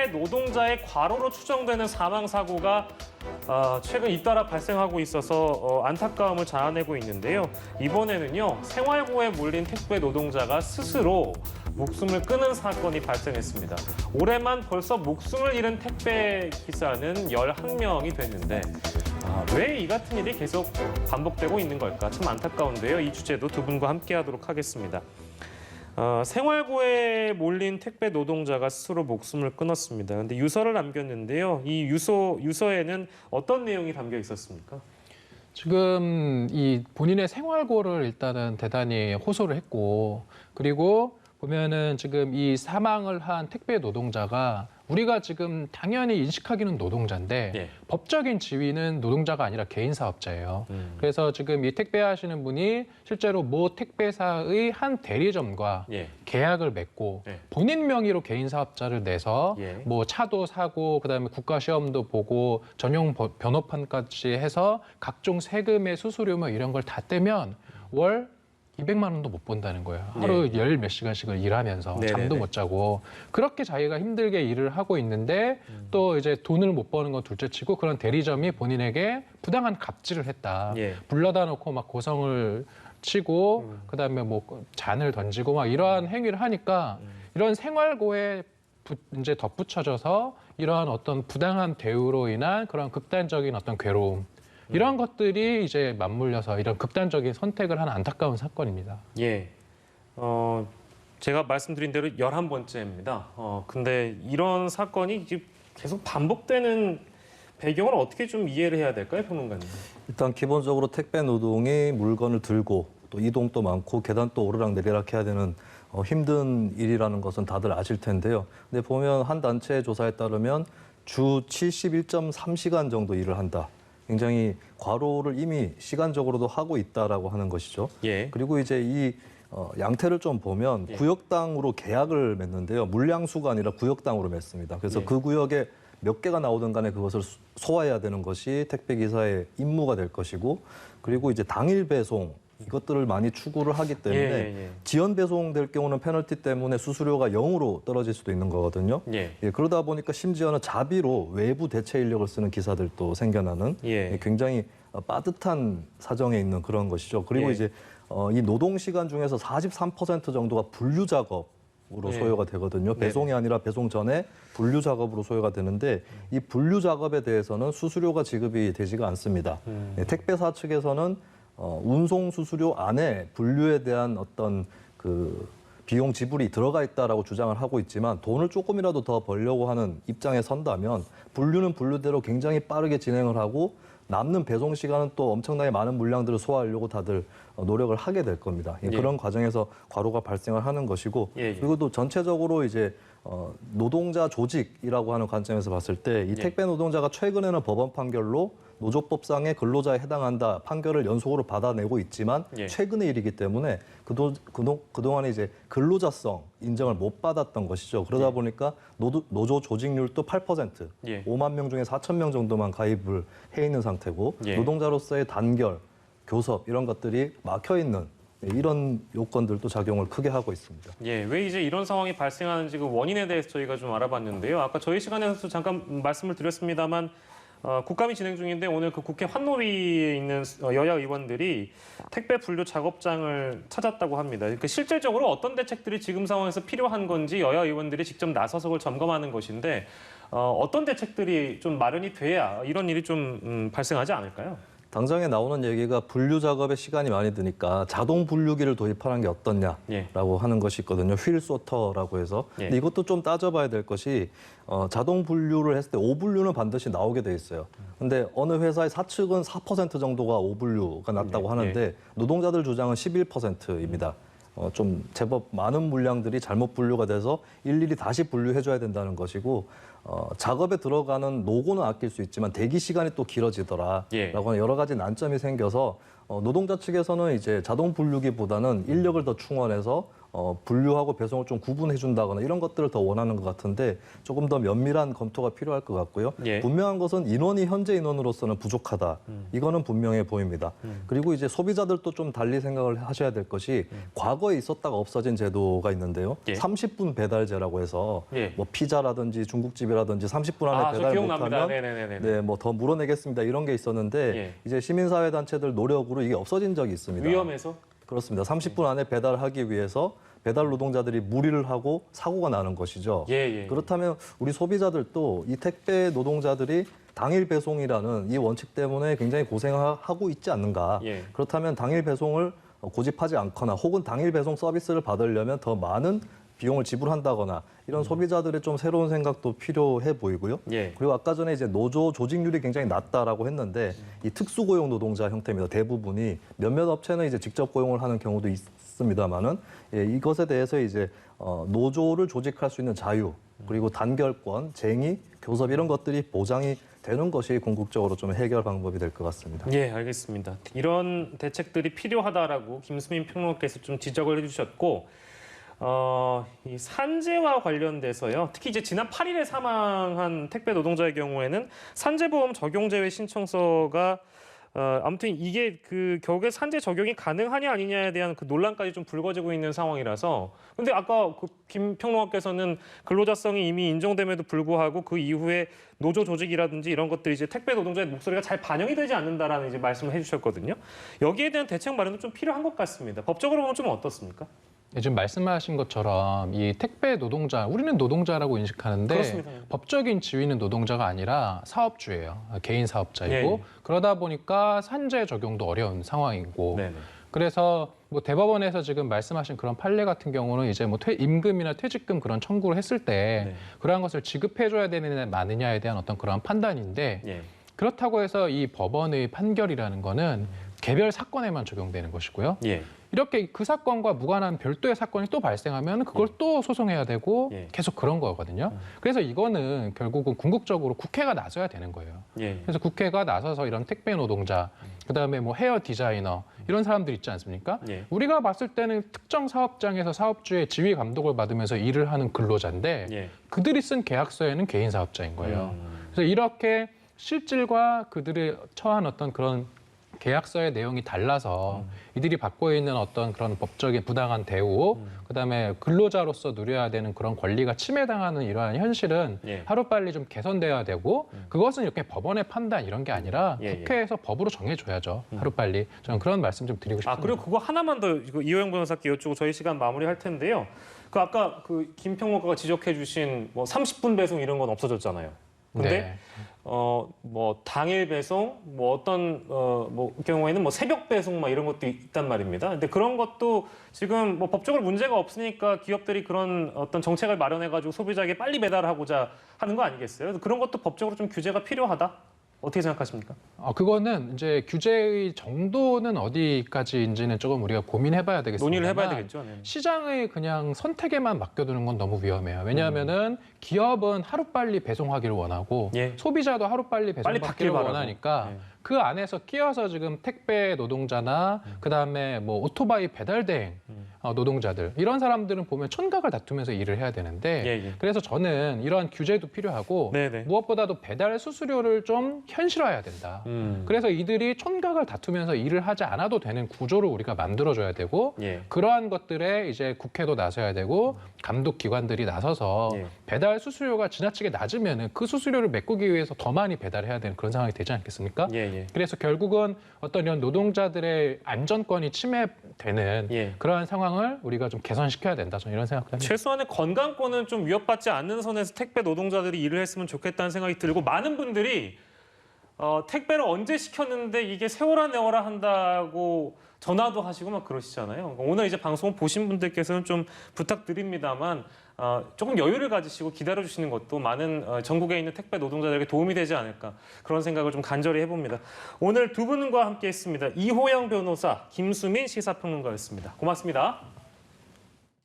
택배 노동자의 과로로 추정되는 사망 사고가 최근 잇따라 발생하고 있어서 안타까움을 자아내고 있는데요. 이번에는요, 생활고에 몰린 택배 노동자가 스스로 목숨을 끊은 사건이 발생했습니다. 올해만 벌써 목숨을 잃은 택배 기사는 11명이 됐는데 왜 이 같은 일이 계속 반복되고 있는 걸까? 참 안타까운데요. 이 주제도 두 분과 함께하도록 하겠습니다. 생활고에 몰린 택배 노동자가 스스로 목숨을 끊었습니다. 근데 유서를 남겼는데요. 이 유서에는 어떤 내용이 담겨 있었습니까? 지금 이 본인의 생활고를 일단은 대단히 호소를 했고, 그리고 보면은 지금 이 사망을 한 택배 노동자가 우리가 지금 당연히 인식하기는 노동자인데 예. 법적인 지위는 노동자가 아니라 개인 사업자예요. 그래서 지금 이 택배 하시는 분이 실제로 모 택배사의 한 대리점과 예. 계약을 맺고 예. 본인 명의로 개인 사업자를 내서 예. 뭐 차도 사고 그다음에 국가 시험도 보고 전용 변호판까지 해서 각종 세금의 수수료 뭐 이런 걸 다 떼면 월 200만 원도 못 번다는 거예요. 하루 열 몇 시간씩을 일하면서 네네네. 잠도 못 자고 그렇게 자기가 힘들게 일을 하고 있는데 또 이제 돈을 못 버는 건 둘째치고 그런 대리점이 본인에게 부당한 갑질을 했다. 예. 불러다 놓고 막 고성을 치고 그다음에 뭐 잔을 던지고 막 이러한 행위를 하니까 이런 생활고에 이제 덧붙여져서 이러한 어떤 부당한 대우로 인한 그런 극단적인 어떤 괴로움 이런 것들이 이제 맞물려서 이런 극단적인 선택을 한 안타까운 사건입니다. 예. 제가 말씀드린 대로 11번째입니다. 근데 이런 사건이 지금 계속 반복되는 배경을 어떻게 좀 이해를 해야 될까요, 평론가님? 일단 기본적으로 택배 노동이 물건을 들고 또 이동도 많고 계단 또 오르락 내리락 해야 되는 힘든 일이라는 것은 다들 아실 텐데요. 근데 보면 한 단체의 조사에 따르면 주 71.3시간 정도 일을 한다. 굉장히 과로를 이미 시간적으로도 하고 있다라고 하는 것이죠. 예. 그리고 이제 이 양태를 좀 보면 구역당으로 계약을 맺는데요. 물량수가 아니라 구역당으로 맺습니다. 그래서 예. 그 구역에 몇 개가 나오든 간에 그것을 소화해야 되는 것이 택배기사의 임무가 될 것이고, 그리고 이제 당일 배송 이것들을 많이 추구를 하기 때문에 지연 배송될 경우는 페널티 때문에 수수료가 0으로 떨어질 수도 있는 거거든요. 예. 그러다 보니까 심지어는 자비로 외부 대체 인력을 쓰는 기사들도 생겨나는 굉장히 빠듯한 사정에 있는 그런 것이죠. 그리고 이제 이 노동 시간 중에서 43% 정도가 분류 작업으로 소요가 되거든요. 배송이 아니라 배송 전에 분류 작업으로 소요가 되는데 이 분류 작업에 대해서는 수수료가 지급이 되지가 않습니다. 택배사 측에서는 운송 수수료 안에 분류에 대한 어떤 그 비용 지불이 들어가 있다라고 주장을 하고 있지만 돈을 조금이라도 더 벌려고 하는 입장에 선다면 분류는 분류대로 굉장히 빠르게 진행을 하고 남는 배송 시간은 또 엄청나게 많은 물량들을 소화하려고 다들 노력을 하게 될 겁니다. 그런 과정에서 과로가 발생을 하는 것이고 그리고 또 전체적으로 이제 노동자 조직이라고 하는 관점에서 봤을 때 이 택배 노동자가 최근에는 법원 판결로 노조법상의 근로자에 해당한다 판결을 연속으로 받아내고 있지만 최근의 일이기 때문에 그동안에 이제 근로자성 인정을 못 받았던 것이죠. 그러다 보니까 노조 조직률도 8%, 5만 명 중에 4천 명 정도만 가입을 해 있는 상태고 노동자로서의 단결, 교섭 이런 것들이 막혀 있는 이런 요건들도 작용을 크게 하고 있습니다. 예, 왜 이제 이런 상황이 발생하는지 그 원인에 대해서 저희가 좀 알아봤는데요. 아까 저희 시간에서도 잠깐 말씀을 드렸습니다만 국감이 진행 중인데 오늘 그 국회 환노위에 있는 여야 의원들이 택배 분류 작업장을 찾았다고 합니다. 그러니까 실질적으로 어떤 대책들이 지금 상황에서 필요한 건지 여야 의원들이 직접 나서서 그걸 점검하는 것인데 어떤 대책들이 좀 마련이 돼야 이런 일이 좀 발생하지 않을까요? 당장에 나오는 얘기가 분류 작업에 시간이 많이 드니까 자동 분류기를 도입하는 게 어떻냐라고 하는 것이 있거든요. 휠 소터라고 해서. 근데 이것도 좀 따져봐야 될 것이 자동 분류를 했을 때 오분류는 반드시 나오게 돼 있어요. 근데 어느 회사의 사측은 4% 정도가 오분류가 났다고 하는데 노동자들 주장은 11%입니다. 좀 제법 많은 물량들이 잘못 분류가 돼서 일일이 다시 분류해줘야 된다는 것이고 작업에 들어가는 노고는 아낄 수 있지만 대기 시간이 또 길어지더라라고 하는 여러 가지 난점이 생겨서 노동자 측에서는 이제 자동 분류기보다는 인력을 더 충원해서 분류하고 배송을 좀 구분해 준다거나 이런 것들을 더 원하는 것 같은데 조금 더 면밀한 검토가 필요할 것 같고요. 예. 분명한 것은 인원이 현재 인원으로서는 부족하다. 이거는 분명해 보입니다. 그리고 이제 소비자들도 좀 달리 생각을 하셔야 될 것이 과거에 있었다가 없어진 제도가 있는데요. 예. 30분 배달제라고 해서 예. 뭐 피자라든지 중국집이라든지 30분 안에 저 배달 기억납니다. 못하면 네네네. 네, 뭐 더 물어내겠습니다. 이런 게 있었는데 예. 이제 시민사회 단체들 노력으로 이게 없어진 적이 있습니다. 위험해서? 그렇습니다. 30분 안에 배달하기 위해서 배달 노동자들이 무리를 하고 사고가 나는 것이죠. 예. 그렇다면 우리 소비자들도 이 택배 노동자들이 당일 배송이라는 이 원칙 때문에 굉장히 고생하고 있지 않는가. 예. 그렇다면 당일 배송을 고집하지 않거나 혹은 당일 배송 서비스를 받으려면 더 많은 비용을 지불한다거나 이런 소비자들의 좀 새로운 생각도 필요해 보이고요. 예. 그리고 아까 전에 이제 노조 조직률이 굉장히 낮다라고 했는데 이 특수고용 노동자 형태입니다. 대부분이 몇몇 업체는 이제 직접 고용을 하는 경우도 있습니다만은 이것에 대해서 이제 노조를 조직할 수 있는 자유 그리고 단결권, 쟁의, 교섭 이런 것들이 보장이 되는 것이 궁극적으로 좀 해결 방법이 될 것 같습니다. 예, 알겠습니다. 이런 대책들이 필요하다라고 김수민 평론가께서 좀 지적을 해주셨고. 이 산재와 관련돼서요. 특히 이제 지난 8일에 사망한 택배 노동자의 경우에는 산재보험 적용 제외 신청서가 아무튼 이게 그 결국에 산재 적용이 가능하냐 아니냐에 대한 그 논란까지 좀 불거지고 있는 상황이라서. 근데 아까 그 김 평론가께서는 근로자성이 이미 인정됨에도 불구하고 그 이후에 노조 조직이라든지 이런 것들이 이제 택배 노동자의 목소리가 잘 반영이 되지 않는다라는 이제 말씀을 해주셨거든요. 여기에 대한 대책 마련도 좀 필요한 것 같습니다. 법적으로 보면 좀 어떻습니까? 지금 말씀하신 것처럼 이 택배 노동자, 우리는 노동자라고 인식하는데 그렇습니다. 법적인 지위는 노동자가 아니라 사업주예요. 개인 사업자이고 예. 그러다 보니까 산재 적용도 어려운 상황이고 네네. 그래서 뭐 대법원에서 지금 말씀하신 그런 판례 같은 경우는 이제 뭐 임금이나 퇴직금 그런 청구를 했을 때 네. 그러한 것을 지급해줘야 되느냐 마느냐에 대한 어떤 그런 판단인데 예. 그렇다고 해서 이 법원의 판결이라는 거는 개별 사건에만 적용되는 것이고요. 예. 이렇게 그 사건과 무관한 별도의 사건이 또 발생하면 그걸 또 소송해야 되고 예. 계속 그런 거거든요. 그래서 이거는 결국은 궁극적으로 국회가 나서야 되는 거예요. 예. 그래서 국회가 나서서 이런 택배 노동자, 그다음에 뭐 헤어 디자이너 이런 사람들 있지 않습니까? 예. 우리가 봤을 때는 특정 사업장에서 사업주의 지휘 감독을 받으면서 일을 하는 근로자인데 예. 그들이 쓴 계약서에는 개인 사업자인 거예요. 그래서 이렇게 실질과 그들이 처한 어떤 그런 계약서의 내용이 달라서 이들이 받고 있는 어떤 그런 법적인 부당한 대우, 그다음에 근로자로서 누려야 되는 그런 권리가 침해당하는 이러한 현실은 예. 하루빨리 좀 개선돼야 되고 그것은 이렇게 법원의 판단 이런 게 아니라 예, 예. 국회에서 법으로 정해줘야죠. 하루빨리. 저는 그런 말씀 좀 드리고 싶습니다. 그리고 그거 하나만 더 이호영 변호사께 여쭈고 저희 시간 마무리할 텐데요. 그 아까 그 김평론가가 지적해주신 뭐 30분 배송 이런 건 없어졌잖아요. 근데 네. 뭐 당일 배송, 뭐 어떤 뭐 경우에는 뭐 새벽 배송 막 이런 것도 있단 말입니다. 근데 그런 것도 지금 뭐 법적으로 문제가 없으니까 기업들이 그런 어떤 정책을 마련해가지고 소비자에게 빨리 배달하고자 하는 거 아니겠어요? 그래서 그런 것도 법적으로 좀 규제가 필요하다. 어떻게 생각하십니까? 그거는 이제 규제의 정도는 어디까지인지는 조금 우리가 고민해봐야 되겠습니다. 논의를 해봐야 되겠죠. 네. 시장의 그냥 선택에만 맡겨두는 건 너무 위험해요. 왜냐하면은 기업은 하루빨리 배송하기를 원하고 예. 소비자도 하루빨리 빨리 배송받기를 받길 바라고. 원하니까 예. 그 안에서 끼어서 지금 택배 노동자나 그다음에 뭐 오토바이 배달 대행 노동자들 이런 사람들은 보면 촌각을 다투면서 일을 해야 되는데 예. 그래서 저는 이러한 규제도 필요하고 네네. 무엇보다도 배달 수수료를 좀 현실화해야 된다. 그래서 이들이 촌각을 다투면서 일을 하지 않아도 되는 구조를 우리가 만들어줘야 되고 예. 그러한 것들에 이제 국회도 나서야 되고 감독 기관들이 나서서 예. 배달 수수료가 지나치게 낮으면은 그 수수료를 메꾸기 위해서 더 많이 배달해야 되는 그런 상황이 되지 않겠습니까? 예. 그래서 결국은 어떤 이런 노동자들의 안전권이 침해되는 예. 그러한 상황을 우리가 좀 개선시켜야 된다. 저는 이런 생각도 합니다. 최소한의 건강권은 좀 위협받지 않는 선에서 택배 노동자들이 일을 했으면 좋겠다는 생각이 들고 많은 분들이 택배를 언제 시켰는데 이게 세워라 내워라 한다고 전화도 하시고 막 그러시잖아요. 오늘 이제 방송 보신 분들께서는 좀 부탁드립니다만 조금 여유를 가지시고 기다려주시는 것도 많은 전국에 있는 택배 노동자들에게 도움이 되지 않을까 그런 생각을 좀 간절히 해봅니다. 오늘 두 분과 함께했습니다. 이호영 변호사, 김수민 시사평론가였습니다. 고맙습니다.